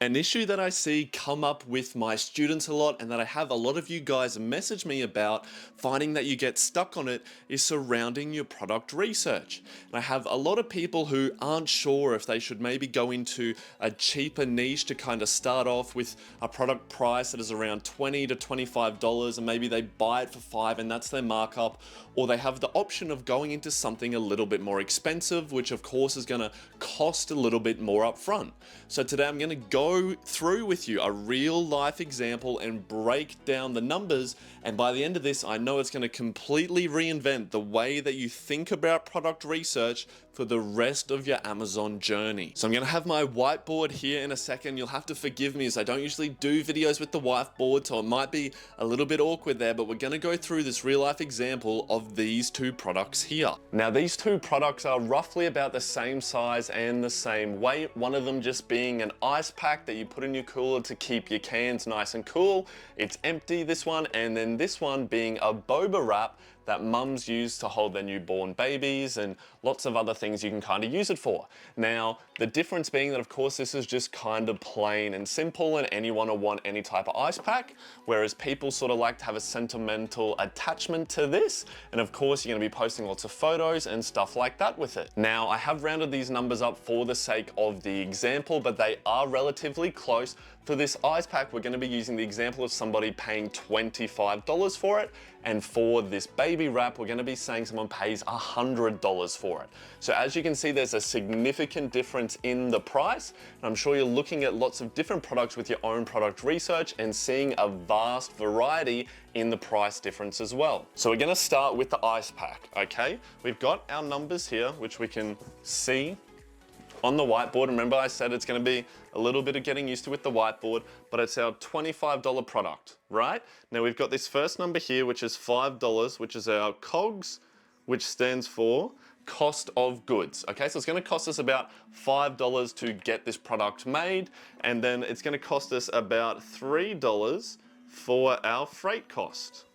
An issue that I see come up with my students a lot and that I have a lot of you guys message me about finding that you get stuck on it is surrounding your product research. And I have a lot of people who aren't sure if they should maybe go into a cheaper niche to kind of start off with a product price that is around $20 to $25 and maybe they buy it for $5 and that's their markup, or they have the option of going into something a little bit more expensive, which of course is going to cost a little bit more upfront. So today I'm going to go through with you a real life example and break down the numbers, and by the end of this I know it's going to completely reinvent the way that you think about product research for the rest of your Amazon journey. So I'm going to have my whiteboard here in a second. You'll have to forgive me as I don't usually do videos with the whiteboard, so it might be a little bit awkward there, but we're going to go through this real life example of these two products here. Now these two products are roughly about the same size and the same weight, one of them just being an ice pack that you put in your cooler to keep your cans nice and cool. It's empty, this one, and then this one being a boba wrap that mums use to hold their newborn babies and lots of other things you can kind of use it for. Now, the difference being that of course this is just kind of plain and simple and anyone will want any type of ice pack, whereas people sort of like to have a sentimental attachment to this, and of course you're going to be posting lots of photos and stuff like that with it. Now, I have rounded these numbers up for the sake of the example, but they are relatively close. For this ice pack, we're going to be using the example of somebody paying $25 for it, and for this baby wrap, we're going to be saying someone pays $100 for it. So as you can see, there's a significant difference in the price, and I'm sure you're looking at lots of different products with your own product research and seeing a vast variety in the price difference as well. So we're going to start with the ice pack, okay? We've got our numbers here, which we can see on the whiteboard. Remember I said it's going to be a little bit of getting used to with the whiteboard, but it's our $25 product, right? Now we've got this first number here, which is $5, which is our COGS, which stands for cost of goods. Okay, so it's going to cost us about $5 to get this product made, and then it's going to cost us about $3 for our freight cost.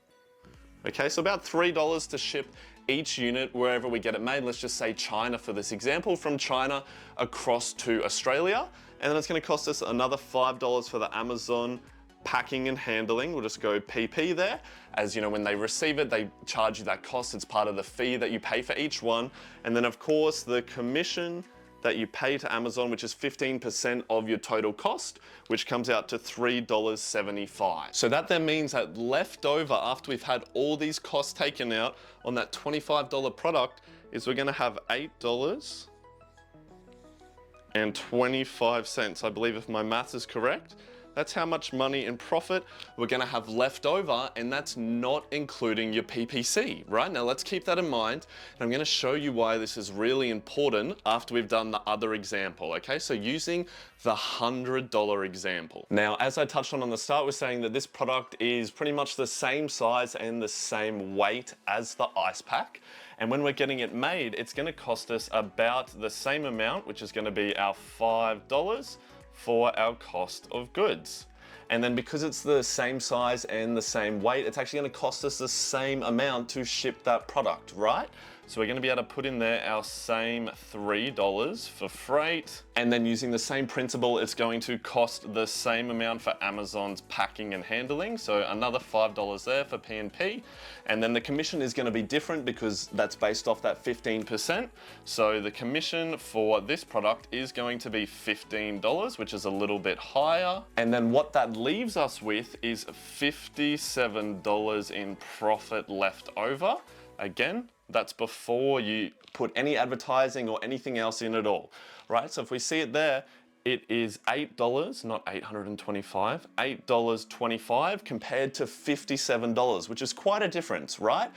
Okay, so about $3 to ship each unit wherever we get it made. Let's just say China for this example, from China across to Australia. And then it's going to cost us another $5 for the Amazon packing and handling. We'll just go PP there. As you know, when they receive it, they charge you that cost. It's part of the fee that you pay for each one. And then of course the commission that you pay to Amazon, which is 15% of your total cost, which comes out to $3.75. So that then means that left over after we've had all these costs taken out on that $25 product is we're gonna have $8.25, I believe, if my math is correct. That's how much money in profit we're gonna have left over, and that's not including your PPC, right? Now let's keep that in mind, and I'm gonna show you why this is really important after we've done the other example, okay? So using the $100 example. Now, as I touched on the start, we're saying that this product is pretty much the same size and the same weight as the ice pack. And when we're getting it made, it's gonna cost us about the same amount, which is gonna be our $5 for our cost of goods. And then because it's the same size and the same weight, it's actually going to cost us the same amount to ship that product, right? So we're going to be able to put in there our same $3 for freight, and then using the same principle, it's going to cost the same amount for Amazon's packing and handling. So another $5 there for P&P. And then the commission is going to be different because that's based off that 15%. So the commission for this product is going to be $15, which is a little bit higher. And then what that leaves us with is $57 in profit left over. Again, that's before you put any advertising or anything else in at all, right? So if we see it there, it is $8, not 825, $8.25 compared to $57, which is quite a difference, right?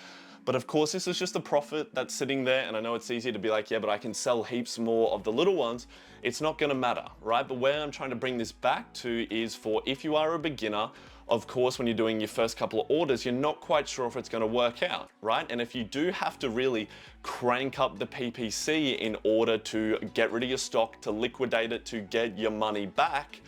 But of course, this is just a profit that's sitting there, and I know it's easy to be like, yeah, but I can sell heaps more of the little ones. It's not gonna matter, right? But where I'm trying to bring this back to is for if you are a beginner, of course, when you're doing your first couple of orders, you're not quite sure if it's gonna work out, right? And if you do have to really crank up the PPC in order to get rid of your stock, to liquidate it, to get your money back,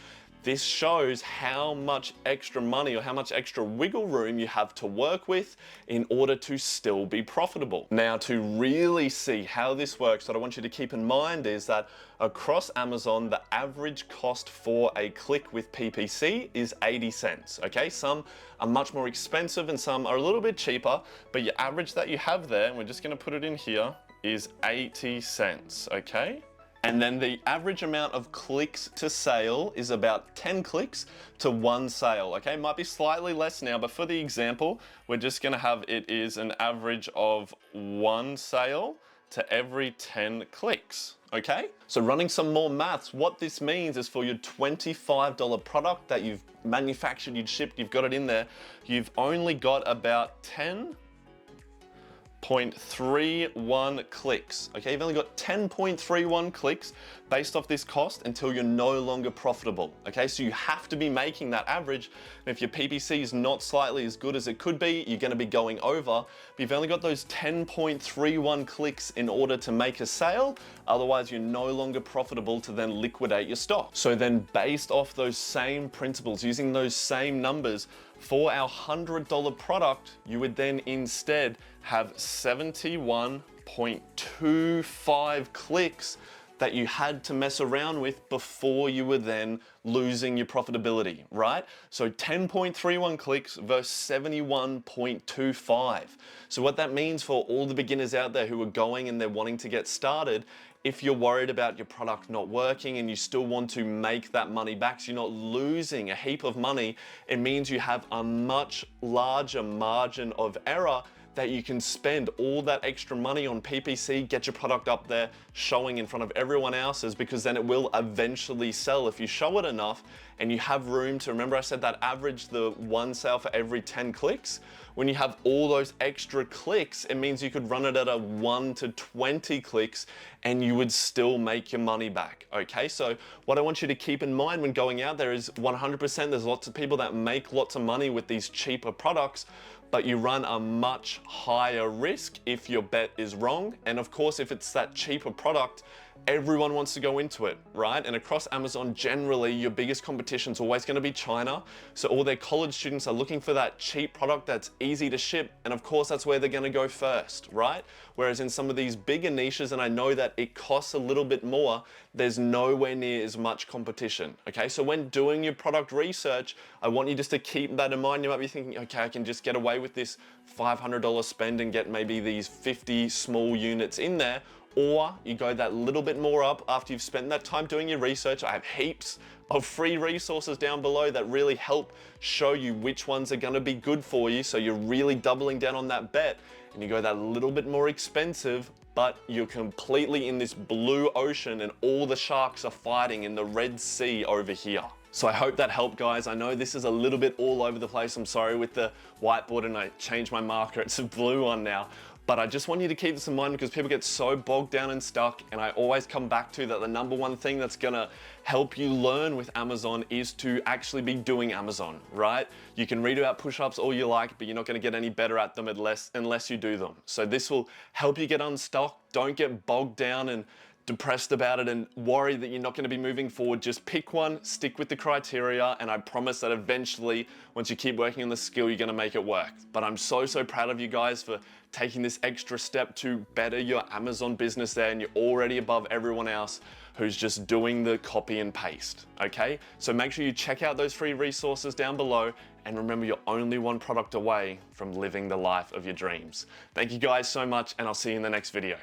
this shows how much extra money or how much extra wiggle room you have to work with in order to still be profitable. Now, to really see how this works, what I want you to keep in mind is that across Amazon, the average cost for a click with PPC is 80 cents, okay? Some are much more expensive and some are a little bit cheaper, but your average that you have there, and we're just gonna put it in here, is 80 cents, okay? And then the average amount of clicks to sale is about 10 clicks to 1 sale, okay? Might be slightly less now, but for the example, we're just gonna have it is an average of 1 sale to every 10 clicks, okay? So running some more maths, what this means is for your $25 product that you've manufactured, you've shipped, you've got it in there, you've only got about 10.31 clicks, okay? You've only got 10.31 clicks based off this cost until you're no longer profitable, okay? So you have to be making that average, and if your PPC is not slightly as good as it could be, you're gonna be going over, but you've only got those 10.31 clicks in order to make a sale, otherwise you're no longer profitable to then liquidate your stock. So then based off those same principles, using those same numbers, for our $100 product, you would then instead have 71.25 clicks that you had to mess around with before you were then losing your profitability, right? So 10.31 clicks versus 71.25. So what that means for all the beginners out there who are going and they're wanting to get started, if you're worried about your product not working and you still want to make that money back so you're not losing a heap of money, it means you have a much larger margin of error that you can spend all that extra money on PPC, get your product up there, showing in front of everyone else's, because then it will eventually sell if you show it enough and you have room to, remember I said that average, the 1 sale for every 10 clicks? When you have all those extra clicks, it means you could run it at a 1 to 20 clicks and you would still make your money back, okay? So what I want you to keep in mind when going out there is 100%, there's lots of people that make lots of money with these cheaper products, but you run a much higher risk if your bet is wrong. And of course, if it's that cheaper product, everyone wants to go into it, right? And across Amazon, generally, your biggest competition is always gonna be China. So all their college students are looking for that cheap product that's easy to ship. And of course, that's where they're gonna go first, right? Whereas in some of these bigger niches, and I know that it costs a little bit more, there's nowhere near as much competition, okay? So when doing your product research, I want you just to keep that in mind. You might be thinking, okay, I can just get away with this $500 spend and get maybe these 50 small units in there. Or you go that little bit more up after you've spent that time doing your research. I have heaps of free resources down below that really help show you which ones are gonna be good for you. So you're really doubling down on that bet, and you go that little bit more expensive, but you're completely in this blue ocean and all the sharks are fighting in the Red Sea over here. So I hope that helped, guys. I know this is a little bit all over the place. I'm sorry with the whiteboard, and I changed my marker. It's a blue one now. But I just want you to keep this in mind because people get so bogged down and stuck, and I always come back to that the number one thing that's gonna help you learn with Amazon is to actually be doing Amazon, right? You can read about push-ups all you like, but you're not gonna get any better at them unless you do them. So this will help you get unstuck. Don't get bogged down and depressed about it and worry that you're not going to be moving forward. Just pick one, stick with the criteria, and I promise that eventually, once you keep working on the skill, you're going to make it work. But I'm so proud of you guys for taking this extra step to better your Amazon business there, and you're already above everyone else who's just doing the copy and paste, okay? So make sure you check out those free resources down below, and remember, you're only one product away from living the life of your dreams. Thank you guys so much, and I'll see you in the next video.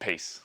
Peace.